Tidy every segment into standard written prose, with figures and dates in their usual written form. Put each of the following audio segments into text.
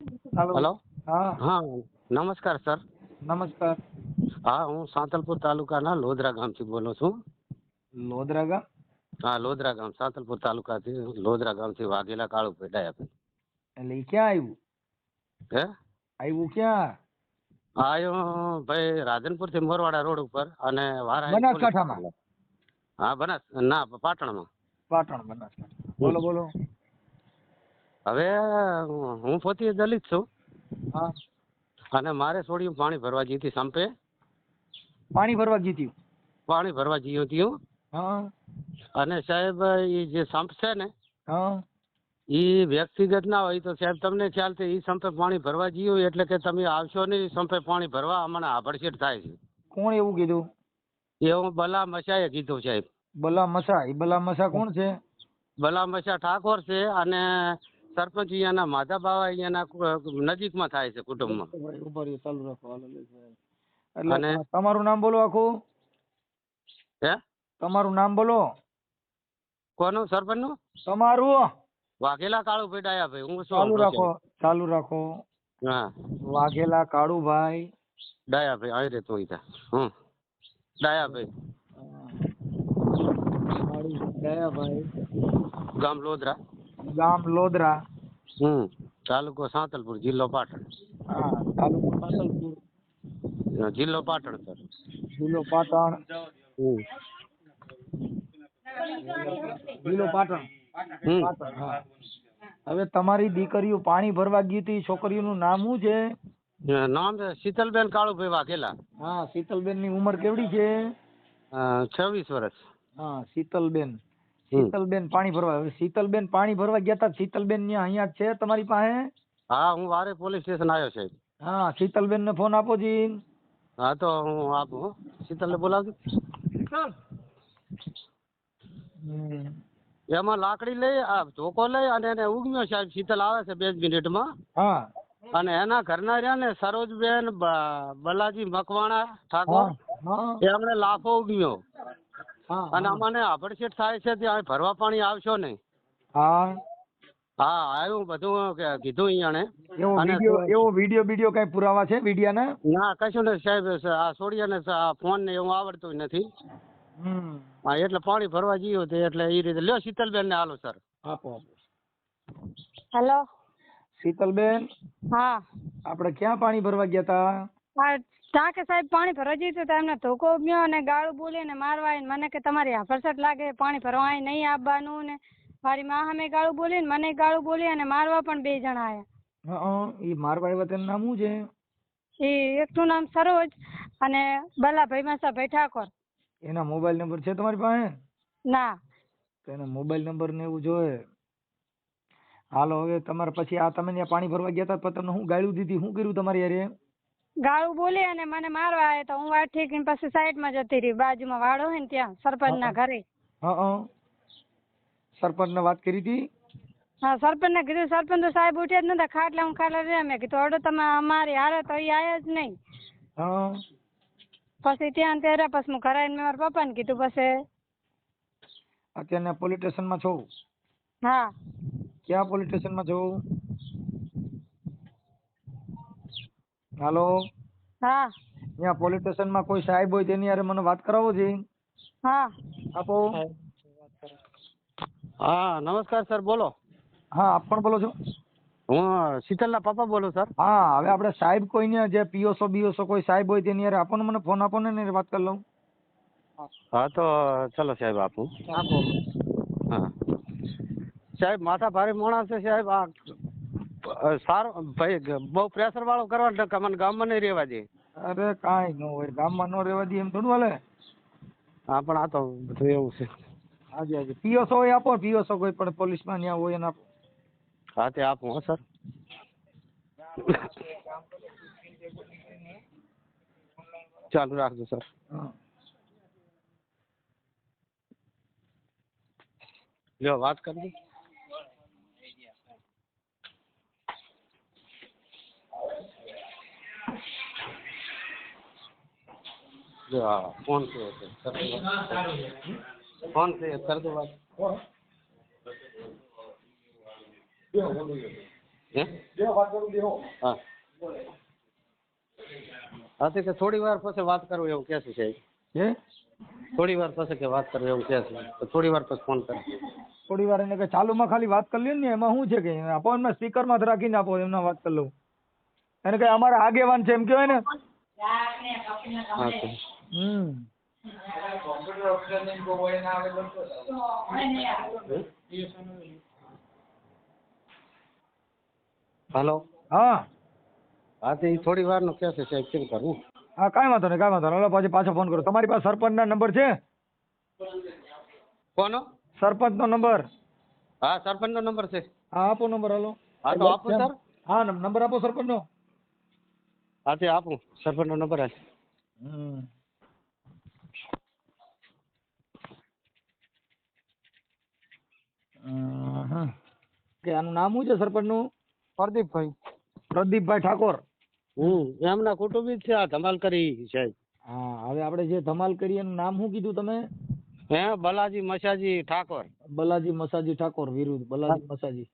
હાલો. Hello. હા, હા, નમસ્કાર સર. નમસ્કાર. હા, હું સાંતલપુર તાલુકાના લોધરા ગામથી બોલું છું. લોધરા ગામ? હા, લોધરા ગામ, સાંતલપુર તાલુકાથી લોધરા ગામથી વાઘેલા કાળુભાઈ ડાયાભાઈ. એટલે ઈ ક્યાં આવ્યું? હે આવ્યું ક્યાં? આયો ભાઈ રાધનપુરથી મોરવાડા રોડ ઉપર અને વારાહી પોલીસ બનાસકાંઠામાં? સ્ટેશન. હા, ના, પાટણમાં. પાટણ, બનાસકાંઠા. હમ. બોલો બોલો. હવે હું પોતે દલિત છું હા. અને મારે છોડ્યું પાણી ભરવા જઈ હતી સંપે. પાણી ભરવા જીત્યું? પાણી ભરવા જઈ હતી હું. હા. અને સાહેબ એ જે સંપ છે ને હા. એ વ્યક્તિગત ના હોય તો સાહેબ તમને ખ્યાલ છે એ સંપે પાણી ભરવા જઈએ એટલે કે તમે આવશો નહીં સંપે પાણી ભરવા અમને આભડછેટ થાય છે કોણ એવું કીધું? એવું બલા મસાએ કીધું સાહેબ. બલા મસા. એ બલા મસા કોણ છે? બલા મસા ઠાકોર છે અને સરપંચ અહીંયાના માધા બાવા અહીંયાના નજીકમાં થાય છે કુટુંબમાં. ઉપર ચાલુ રાખો. એટલે અને તમારું નામ બોલો આખું. હે તમારું નામ બોલો. કોનું સરપંચનું? તમારું વાઘેલા કાળુભાઈ ડાયાભાઈ. હું શું ચાલુ હંભળો રાખો. સાહેબ? ચાલુ રાખો. હા, વાઘેલા કાળુભાઈ ડાયાભાઈ આવી રે તું ડાયાભાઈ દયાભાઈ, ગામ લોધરા. ગામ લોધરા. તાલુકો સાંતલપુર, જિલ્લો પાટણ. હા, તાલુકો સાંતલપુર, જિલ્લો પાટણ સર. જિલ્લો પાટણ. હમ જિલ્લો પાટણ. હમ પાટણ, હા. હવે તમારી દીકરીઓ પાણી ભરવા ગઈ હતી, છોકરીઓનું નામ શું છે? નામ છે શીતલબેન કાળુભાઈ વાઘેલા. હા, શીતલબેન ની ઉંમર કેવડી છે? 26 વર્ષ. હા, શીતલબેન. હમ શીતલબેન પાણી ભરવા. હવે શીતલબેન પાણી ભરવા ગયા હતા. શીતલબેન ને અહીંયા છે તમારી પાસે? હા, હું વારે પોલીસ સ્ટેશન આવ્યો છે. હા, શીતલબેન ને ફોન આપો જી. હા, તો હું આપું હો. શીતલને બોલાવજો. હમ. એમાં લાકડી લઈ આ ધોકો લઈ અને એને ઉગમ્યો સાહેબ. શીતલ આવે છે 2 મિનિટમાં. હા. અને એના ઘરના રહ્યા ને સરોજબેન બલાજી મકવાણા ઠાકોર હા. હા. એમણે લાફો ઉગમ્યો હા. અને અમને આભડછેટ થાય છે ત્યાં ભરવા પાણી આવશો નહીં. હા. હા, આવ્યું બધું કીધું અહીંયાને. અને એવો વિડીયો કઈ પુરાવા છે વિડિયાના? ના, કશું નહીં સાહેબ. આ છોડિયાને ફોન ને એવું આવડતું નથી. હમ. હા, એટલે પાણી ભરવા ગયું હતું એટલે એ રીતે લ્યો શીતલબેન ને હાલો સર. આપો. હેલો. શીતલબેન, હા. આપણે ક્યાં પાણી ભરવા ગયા તા? હા, ટાંકે સાહેબ પાણી ભરવા જઈશું તો એમને ધોકો ઉગ્યો અને ગાળું બોલીને મારવા આવીને મને કે તમારી હાફરસટ લાગે પાણી ભરવા અહીં નહીં આવવાનું ને મારી મા સામે ગાળું બોલી ને મને ગાળું બોલી અને મારવા પણ 2 જણા આવ્યા. હા, એ મારવા આવ્યા તેનું નામ શું છે? એ એકનું નામ સરોજ અને બલાભાઈ મસાભાઈ ઠાકોર. એના મોબાઈલ નંબર છે તમારી પાસે? ના. તો એના મોબાઈલ નંબર ને એવું જોઈએ. હાલો, હવે તમારે પછી આ તમે ત્યાં પાણી ભરવા ગયા હતા તો તમને હું ગાળું દીધી, શું કર્યું તમારી યારે? ગાળું બોલી અને મને મારવા આવ્યા તો હું વાત ઠીકીને પછી સાઈડમાં જતી રહી. બાજુમાં વાડો હોય ને ત્યાં સરપંચના ઘરે. હા. સરપંચને વાત કરી હતી? હા, સરપંચને કીધું. સરપંચ તો સાહેબ ઉઠ્યા જ નતા. ખાટલા રહ્યા. મેં કીધું હડો તમે અમારી હારે તો એ આવ્યા જ નહીં. હા. પછી ત્યાં ત્યારે પછી હું ઘરે આવીને મારા પપ્પાને કીધું. પછી અત્યારે પોલીસ સ્ટેશનમાં છો? હા. ક્યાં પોલીસ સ્ટેશનમાં છો? હાલો. હા. ત્યાં પોલીસ સ્ટેશનમાં કોઈ સાહેબ હોય તેની હારે મને વાત કરાવો છે. હા. આપો. હા, નમસ્કાર સર, બોલો. હા, આપ પણ બોલો છો? હું શીતલના પપ્પા બોલું સર. હા, હવે આપણે સાહેબ કોઈને જે પીઓસો કોઈ સાહેબ હોય તેની હારે આપો ને, મને ફોન આપો ને વાત કરી લઉં. હા, તો ચલો સાહેબ આપું. આપો. હા સાહેબ, માથા ભારે માણસ છે સાહેબ. આ સારો ભાઈ બહુ પ્રેશર વાળો કરવા મને ગામમાં નહીં રહેવા દે. અરે કાંઈ ન હોય, ગામમાં ન રહેવા દઈએ એમ થોડું હાલે. હા, પણ આ તો બધું એવું છે. હાજી. પીઓસો હોય આપો. પીઓસો કોઈ પણ પોલીસમાં ત્યાં હોય એને આપો. હા, તે આપું હો સર. ચાલુ રાખજો સર. હા. લ્યો વાત કરજો. જો હા, ફોન છે ફોન છે કર દો વાત. હે હા હા તો કે થોડી વાર પછી વાત કરું એવું કહે છે સાહેબ. હે થોડી વાર પછી કે વાત કરું એવું કહે છે તો થોડી વાર પછી ફોન કરે. થોડી વાર એને કે ચાલુમાં ખાલી વાત કરી લ્યો ને એમાં શું છે કે આપો એમને સ્પીકરમાં જ રાખીને આપો એમના વાત કરી લઉં એને કે અમારા આગેવાન છે એમ કહેવાય ને. હા તો હાલો હા હા તો એ થોડી વાર નું કહે છે સાહેબ કેમ કરવું. હા કાંઈ વાંધો નહીં કાંઈ વાંધો નહીં. પછી પાછો ફોન કરો. તમારી પાસે સરપંચના નંબર છે? કોનો? સરપંચનો નંબર? હા સરપંચનો નંબર છે. હા આપો નંબર હાલો. હા તો આપો સર. હા નંબર આપો સરપંચનો. હા તે આપું સરપંચનો નંબર હાલ. કે આનું નામ શું છે સરપંચનું? પ્રદીપભાઈ. પ્રદીપભાઈ ઠાકોર. એમના કુટુંબી છે આ ધમાલ કરી સાહેબ. હા હવે આપણે જે ધમાલ કરી એનું નામ શું કીધું તમે? હે બલાજી મસાજી ઠાકોર. બલાજી મસાજી ઠાકોર વિરુદ્ધ બલાજી મસાજી.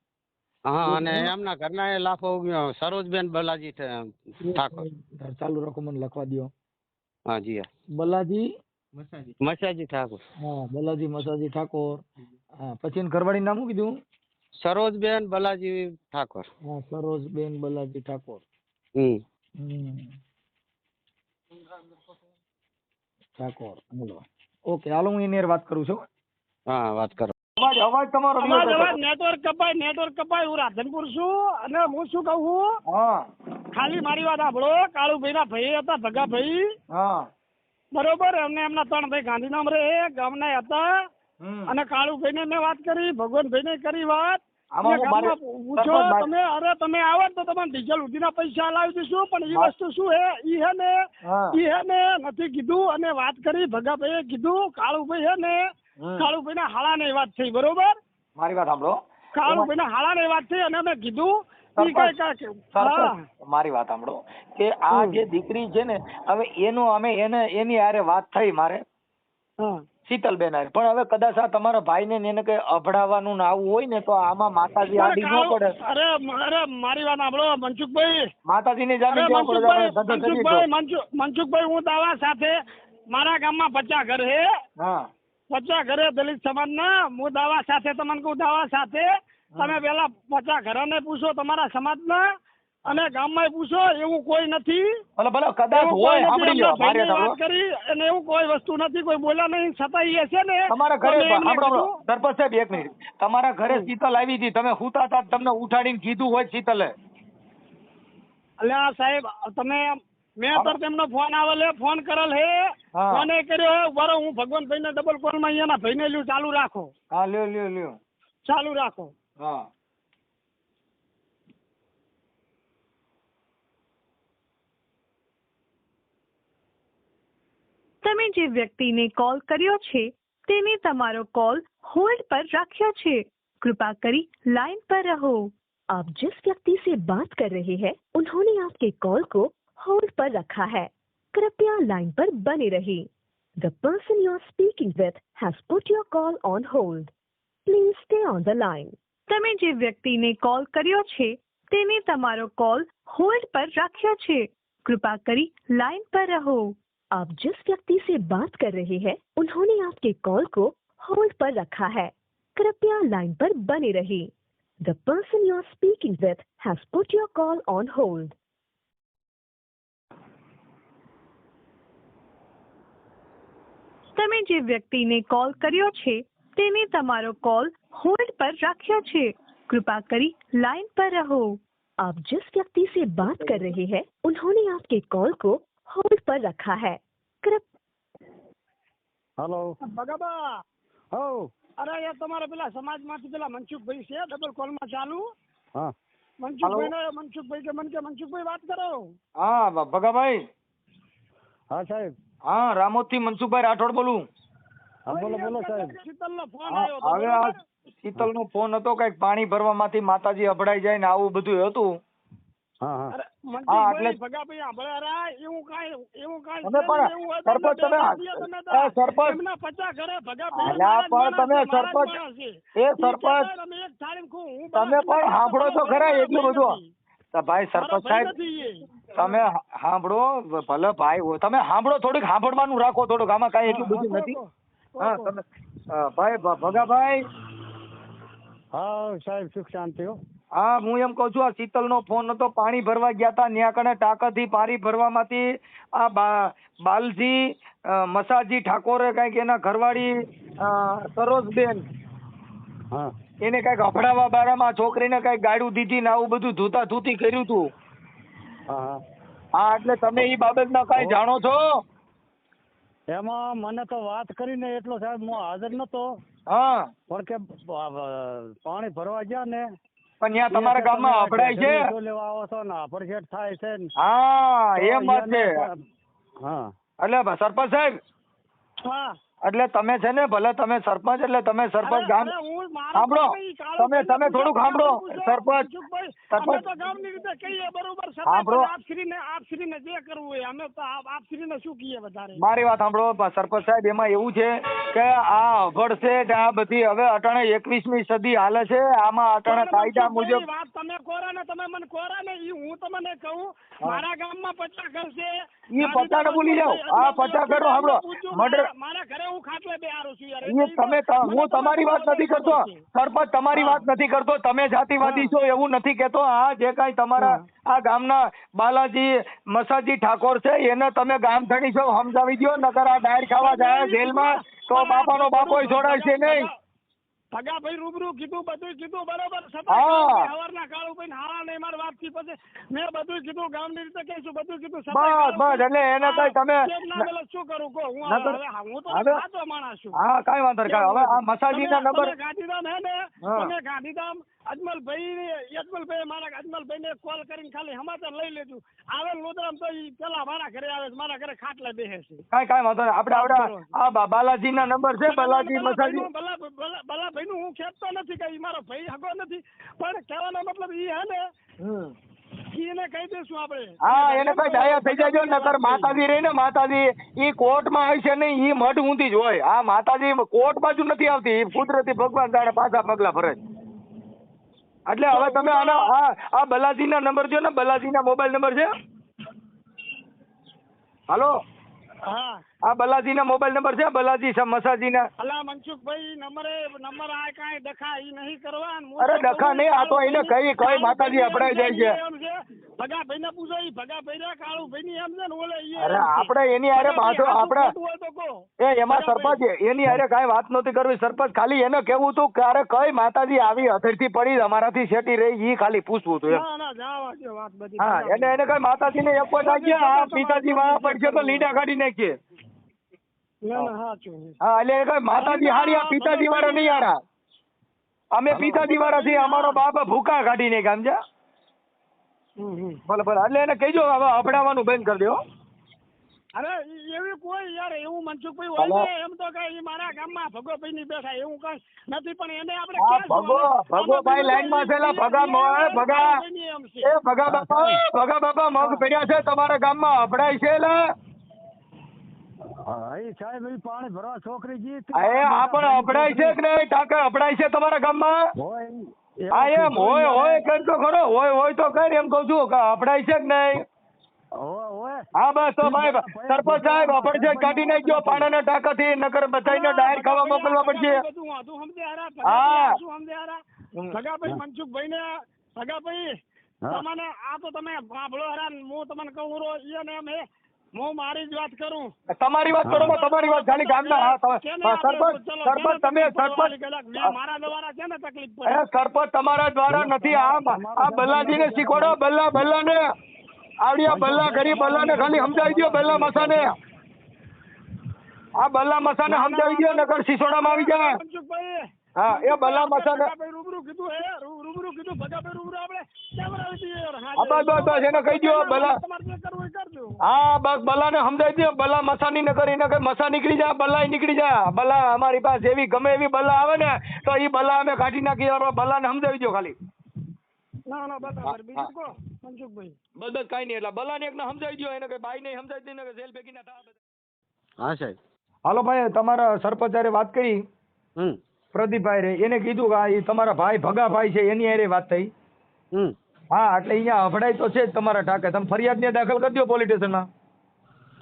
હા અને એમના ઘરના એ લાફો ઉગ્યો સરોજબેન બલાજી ઠાકોર. ચાલુ રાખો મને લખવા દો. હા જી હા. બલાજી મસાજી ઠાકોર. હા બલાજી મસાજી ઠાકોર. હા પછી એની ઘરવાળીનું નામ શું કીધું? સરોજબેન બલાજી ઠાકોર. હા સરોજબેન બલાજી ઠાકોર. ઠાકોર બોલો. ઓકે હાલો હું એની હારે વાત કરું છું. હા વાત કરો. અવાજ તમારો નેટવર્ક કપાય હું રાધનપુર છું અને હું શું કહું છું હા ખાલી મારી વાત સાંભળો. કાળુભાઈ ના ભાઈ હતા ભગાભાઈ હા બરોબર એમને એમના 3 ભાઈ ગાંધીધામ રે ગામના હતા અને કાળુભાઈ ને મેં વાત કરી ભગવાનભાઈ ને કરી વાત. પૂછો તમે અરે તમે આવો ને તો તમને ડીઝલ ઉધીના પૈસા લાવી દઈશું પણ એ વસ્તુ શું હે ઈ હે ને નથી કીધું અને વાત કરી ભગાભાઈએ કીધું કાળુભાઈ હે ને કાળુભાઈ ના હાળા ની વાત થઈ બરોબર. મારી વાત સાંભળો. કાળુભાઈ ના હાળા ની વાત થઈ અને મેં કીધું મારી વાત સાંભળો કે આ જે દીકરી છે ને હવે એનું અમે એની હારે વાત થઈ મારે શીતલબેન હારે પણ હવે કદાચ આ તમારા ભાઈ ને એને કઈ અભડાવવાનું ને આવું હોય ને તો આમાં માતાજી આડી ન પડે. અરે મારી વાત સાંભળો મનસુખભાઈ. માતાજી ની જામીન મનસુખભાઈ હું દાવા સાથે મારા ગામમાં 50 ઘર હે. હા 50 ઘરે દલિત સમાજ ના હું દાવા સાથે તમને કહું દાવા સાથે તમે પેલા 50 ઘરોને પૂછો તમારા સમાજ ના અને ગામમાં પૂછો એવું કોઈ નથી. ભલે કદાચ હોય સાંભળી લો મારે વાત કરી અને એવું કોઈ વસ્તુ નથી કોઈ બોલ્યા નહીં છતાં એ છે ને તમારા ઘરે સાંભળો સરપંચ સાહેબ 1 મિનિટ તમારા ઘરે શીતલ આવી હતી તમે હુતા હતા તમને ઉઠાડીને કીધું હોય શીતલે? અલ્યા સાહેબ તમે મેં તો તેમનો ફોન આવેલો ફોન કરેલ હે ફોને કર્યો બરો હું ભગવાનભાઈ ને ડબલ કોલ માં અહીંયાના ભાઈને લ્યો ચાલુ રાખો. હા લ્યો ચાલુ રાખો. હા તમે જે વ્યક્તિને કોલ કર્યો છે તેને તમારો કોલ होल्ड पर रखा છે. कृपा करी लाइन पर रहो. आप जिस व्यक्ति से बात कर रहे हैं उन्होंने आपके कॉल को होल्ड पर रखा है. कृपया लाइन पर बने रहिए. The person you are speaking with has put your call on hold. Please stay on the line. તમે જે વ્યક્તિને કોલ કર્યો છે તેને તમારો કોલ હોલ્ડ પર રાખ્યો છે. कृपा करी लाइन पर रहो. आप जिस व्यक्ति से बात कर रहे हैं उन्होंने आपके कॉल को होल्ड पर रखा है. कृपया लाइन पर बने रहिए. The person you are speaking with has put your call on hold. તમે જે વ્યક્તિને કોલ કર્યો છે તેને તમારો કોલ હોલ્ડ પર રાખ્યો છે. कृपा करी लाइन पर रहो. आप जिस व्यक्ति से बात कर रहे हैं उन्होंने आपके कॉल को होल्ड पर रखा है. હેલો ભગાબા હો અરે યાર તમારા પેલા સમાજમાંથી પેલા મનસુખભાઈ છે ડબલ કોલ માં ચાલુ. હા મનસુખભાઈ કે મનસુખભાઈ વાત કરો. હા ભગાભાઈ. હા સાહેબ. હા રામોદ થી મનસુખભાઈ રાઠોડ બોલું. હા બોલો સાહેબ. શીતલ નો ફોન આવ્યો હવે આ શીતલ નો ફોન હતો કઈક પાણી ભરવામાંથી માતાજી અભડાઈ જાય ને આવું બધું હતું. હા હા અરે હા, મનસુખભાઈ, એટલે- ભગાભાઈ સાંભળે રા, એવું કાંઈ તમે છે પણ નહીં, એવું હોય તો સરપંચ તમે તમે તો સરપંચ એમના 50 ઘરે ભગાભાઈ અલ્યા મારા જ પણ માણસ તમે છે, મારા જ સરપંચ માણસ છે. એ ઈ સરપંચ કહેતા હોય તમે એક થાળી ખો, હું તમે ભલા પણ તમને સાંભળો તો મારો ખરા ભાઈ એટલું નથી. બધું તો ભાઈ મારો સરપંચ ભાઈ સાહેબ નથી એ. તમે સાંભળો ભલે ભાઈ હોય તમે સાંભળો થોડીક સાંભળવાનું રાખો થોડુંક આમાં કાંઈ એટલું હા, બધું કહો, નથી કહો, હા કહો. તમે ભાઈ ભગાભાઈ હા સાહેબ સુખ શાંતિ હો. હા હું એમ કહું છું આ શીતલનો ફોન હતો પાણી ભરવા ગયા હતા ત્યાં કણે ટાંકાથી પાણી ભરવામાંથી આ બાલજી મસાજી ઠાકોરે કઈક એના ઘરવાળી સરોજબેન હા એને કઈક અભડાવા બારામાં છોકરીને કઈક ગાડું દીધી ને આવું બધું ધૂતા ધૂતી કર્યું હતું હા હા હા એટલે તમે એ બાબતમાં કઈ જાણો છો એમાં મને તો વાત કરીને એટલો સાહેબ હું હાજર નતો હા પણ કે પાણી ભરવા ગયા ને પણ ત્યાં તમારા ગામમાં અભડાય છે શું લેવા આવો છો ને અભડછેટ થાય છે ને હા એમ વાત છે હા એટલે સરપંચ સાહેબ હા. એટલે તમે છે ને ભલે તમે સરપંચ એટલે તમે સરપંચ ગામ અરે હું મારા સાંભળો ભાઈ કાળો તમે ભાઈને થોડુંક સાંભળો પૂછો, સરપંચ મનસુખભાઈ, સરપંચ. અમે તો ગામની રીતે કહીએ બરોબર છતાંય સાંભળો. પણ આપશ્રીને જે કરવું હોય અમે તો આપશ્રીને શું કહીએ વધારે. મારી વાત સાંભળો સરપંચ સાહેબ એમાં એવું છે કે આ અભડસેટ આ બધી હવે અટાણે 21મી સદી હાલે છે આમાં અટાણે પણ કાયદા મનસુખભાઈ, મુજબ વાત તમે કોરા ને તમે મને કોરા ને ઈ હું તમને કહું મારા ગામમાં 50 ઘર છે. ઈ 50 ને ભૂલી જાઓ. આ 50 ઘરનો સાંભળો. મારા ઘરે હું ખાટલે બેહારું છું યાર. હું તમારી વાત નથી કરતો સરપંચ તમારી વાત નથી કરતો તમે જાતિવાદી છો એવું નથી કેતો આ જે કાંઈ તમારા આ ગામના બાલાજી મસાજી ઠાકોર છે એને તમે ગામ ધણી છો સમજાવી દો નકર આ ડાયર ખાવા જાય જેલમાં તો બાપાનો બાપોય છોડાય છે નહીં ભગાભાઈ રૂબરૂ કીધું બધું કીધું બરોબર હા. સવારના કાળુભાઈ હારા નહીં મારી વાત થી પછી મેં બધું કીધું ગામની રીતે કહીશું બધું કીધું બસ એટલે એને કઈ તમે શું કરું કહો હું નકર- હું તો હવે- સાચો માણસ છું. હા કાંઈ વાંધો નહીં હવે આ મસાજીના નંબર તમે ગાંધીધામ હે ને હા. તમે ગાંધીધામ અજમલભાઈ મારા અજમલભાઈ ને કોલ કરીને ખાલી સમાચાર લઈ લેજો આવે લોદરામ તો ઈ પેલા મારા ઘરે આવે છે મારા ઘરે ખાટલે બેસે છે. કાંઈ વાંધો નહીં આપણે આ બાલાજીના નંબર છે બાલાજી મસાજી બલાભાઈ નું હું ખેંચતો નથી કે ઈ મારો ભાઈ હગો નથી પણ કહેવાનો મતલબ ઈ હે ને એને કહી દઈશું આપણે. હા એને કઈ ડાયા થઈ જાય નકર માતાજી રહી ને માતાજી ઈ કોર્ટમાં આવી છે ને ઈ મઢ ઊંધી જ હોય આ માતાજી કોર્ટ બાજુ નથી આવતી ઈ કુદરતી ભગવાન જાણે પાછા પગલા ભરે એટલે હવે તમે આનો આ બલાજીના નંબર જો ને બલાજીના મોબાઈલ નંબર છે હાલો હા આ બલાજીના મોબાઈલ નંબર છે બલાજી મસાજીના અલા મનસુખભાઈ નંબર આ કાંઈ ડખા ઈ નહીં કરવા ને હું અરે તો ડખા કહું, નહીં આ તો એને કઈ માતાજી અપડાઈ જાય છે એમ છે ભગાભાઈ ને પૂછો ઈ ભગાભાઈ ને કાળુભાઈ ની એમ છે ને ઓલે ઈ અરે આપણે એની હારે પાછો આપણે હોય તો કહો. એમાં સરપંચ એની હારે કાંઈ વાત નહોતી કરવી સરપંચ ખાલી એને કેવું હતું કે અરે કઈ માતાજી આવી હથેરથી પડી અમારાથી શેટી રહી ઈ ખાલી પૂછવું હતું એમ ના જાવા દે વાત બધી. હા એને કઈ માતાજીને એક વાર લાગ્યા આ પિતાજી વાળા પડશે તો લીડા કાઢી નાખીએ ના સાચું છે. હા એટલે એ કઈ માતાજી હારી આ પિતાજી વાળા નહીં હારા અમે પિતાજી વાળા છીએ અમારો બાપ ભૂકા કાઢી નાખ્યા સમજ્યા ભલે ભલે એટલે એને કહેજો હવે અભડાવાનું બંધ કરી દો અરે એવી કોઈ યાર એવું મનસુખભાઈ હોય ને એમ તો કઈ મારા ગામમાં ભગોભાઈ ની બેઠા એવું કઈ નથી પણ એને આપણે આ કહેશું. ભગોભાઈ લાઈનમાં છે લા ભગા એમ છે. એ ભગા બાપા મગ પડ્યા છે તમારા ગામમાં અભડાય છે લા હા એ સાહેબ એ પાણી ભરવા છોકરી જી એ આ પણ અભડાય છે કે નહીં ટાંકા અભડાય છે તમારા ગામમાં હોય હા એમ હોય કર તો ખરો હોય તો કર એમ કહું છું કે અભડાય છે કે નહીં હોય હા બસ તો ભાઈ સરપંચ સાહેબ અભડ છે કાઢી નાખજો પાણાના ટાંકાથી નકર બધાને ડાયર ખાવા મોકલવા પડશે હા. ભગાભાઈ મનસુખભાઈ ને ભગાભાઈ તમને આ તો તમે સાંભળો હેરાન હું તમને કહું રો ઈને એમ હે હું મારી જ વાત કરું તમારી વાત કરો તમારી વાત ખાલી ગામના હા સરપંચ તમે સરપંચ મારા દ્વારા છે ને તકલીફ એ સરપંચ તમારા દ્વારા નથી આ બલ્લાજીને શીખવાડો બલ્લાને આવડિયા બલ્લા ગરીબ બલ્લાને ખાલી સમજાવી દો બલ્લા મસાને આ બલ્લા મસાને સમજાવી દો નકર સિસોડામાં આવી જાય મનસુખભાઈ હા એ બલ્લા મસાને રૂબરૂ કીધું ભગાભાઈ રૂબરૂ આપણે કેમેરા બસ એને કહી દો બલ્લા તમારે જે કરવું એ કરજો. હા બસ બલ્લાને સમજાવી દો બલ્લા મસાની ન કરી નકર મસા નીકળી જાય બલ્લા નીકળી જાય બલ્લા અમારી પાસે એવી ગમે એવી બલ્લા આવે ને તો એ બલ્લા અમે કાઢી નાખીએ બલ્લાને સમજાવી દો ખાલી ના બરાબર બીજું કહો મનસુખભાઈ. બસ કાંઈ નહીં, એટલે બલાને એકને સમજાવી દો, એને કઈ બાઈ નહીં સમજાવી દે ને કે જેલ ભેગી ના થાય. હા સાહેબ. હાલો ભાઈ, તમારા સરપંચ હારે વાત કરી, પ્રદીપભાઈ રે, એને કીધું કે આ ઈ તમારા ભાઈ ભગાભાઈ છે એની હારે વાત થઈ. હા, એટલે અહીંયા અભડાઈ તો છે જ તમારા ટાકે. તમે ફરિયાદ ને દાખલ કરી દો પોલીસ સ્ટેશનમાં.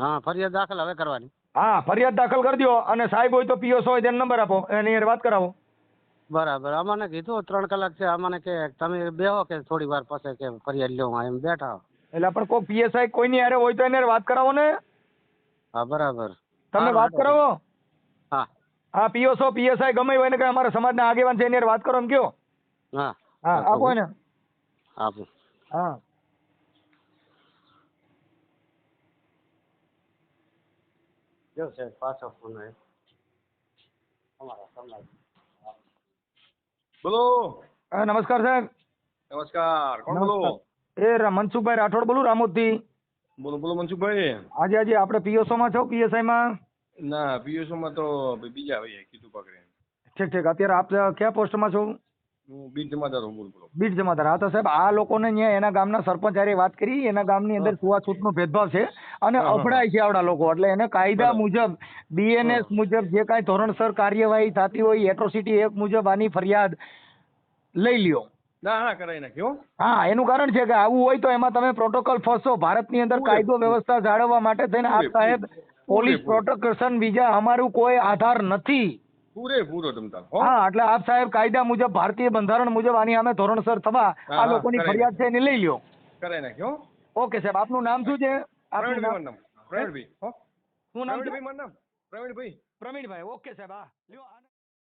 હા, ફરિયાદ દાખલ હવે કરવાની. હા, ફરિયાદ દાખલ કરી દો, અને સાહેબ હોય તો પીઓસો હોય તેનો નંબર આપો, એની હારે વાત કરાવો. બરાબર. અમને કીધું 3 કલાક છે, અમને કે તમે બેહો કે થોડી વાર પછી કે ફરિયાદ લ્યો, એમ બેઠા. એટલે પણ કોઈ પીએસઆઈ કોઈની હારે હોય તો એને હારે વાત કરાવો ને. હા, બરાબર. તમે વાત કરાવો. હા હા, પીઓસો પીએસઆઈ ગમે હોય ને કે અમારા સમાજના આગેવાન છે એની હારે વાત કરો એમ કયો. હા હા, આપો ને. આપું. હા, જો સાહેબ પાછો ફોન આવ્યો અમારા સમાજ. બોલો. હા, નમસ્કાર સાહેબ. નમસ્કાર. કોણ બોલો? મનસુખભાઈ રાઠોડ બોલું, રામોદથી. બોલો બોલો મનસુખભાઈ. આજે આપણે પીઓસો માં છો, પીએસઆઈ માં? ના, પીએસઓ માં તો બીજા ભાઈએ કીધું પકડે. ઠીક ઠીક. અત્યારે આપ કયા પોસ્ટમાં છો? હું બીજ જમાદાર હું. બોલો. બીટ જમાદાર. હા, તો સાહેબ આ લોકોને અહીંયા એના ગામના સરપંચ હારે વાત કરી, એના ગામની અંદર છૂઆછૂતનો ભેદભાવ છે અને અફડાય છે આવડા લોકો, એટલે એને કાયદા મુજબ બીએનએસ મુજબ જે કાંઈ ધોરણસર કાર્યવાહી થતી હોય, એટ્રોસિટી એક્ટ મુજબ આની ફરિયાદ લઈ લ્યો. ના હા, કરાઈ નાખ્યો. હા, એનું કારણ છે કે આવું હોય તો એમાં તમે પ્રોટોકોલ ફરશો. ભારતની અંદર કાયદો વ્યવસ્થા જાળવવા માટે થઈને આપ સાહેબ પોલીસ પ્રોટેક્શન બીજા અમારું કોઈ આધાર નથી. પૂરેપૂરો તમતાર. હા, એટલે આપ સાહેબ કાયદા મુજબ ભારતીય બંધારણ મુજબ આની અમે ધોરણસર થવા આ લોકોની ફરિયાદ છે એને લઈ લ્યો. કરાઈ નાખ્યો. ઓકે સાહેબ, આપનું નામ શું છે? પ્રવીણભાઈ નામ. પ્રવીણભાઈ. શું નામ છે? પ્રવીણભાઈ. પ્રવીણભાઈ. ઓકે સાહેબ. હા, લ્યો.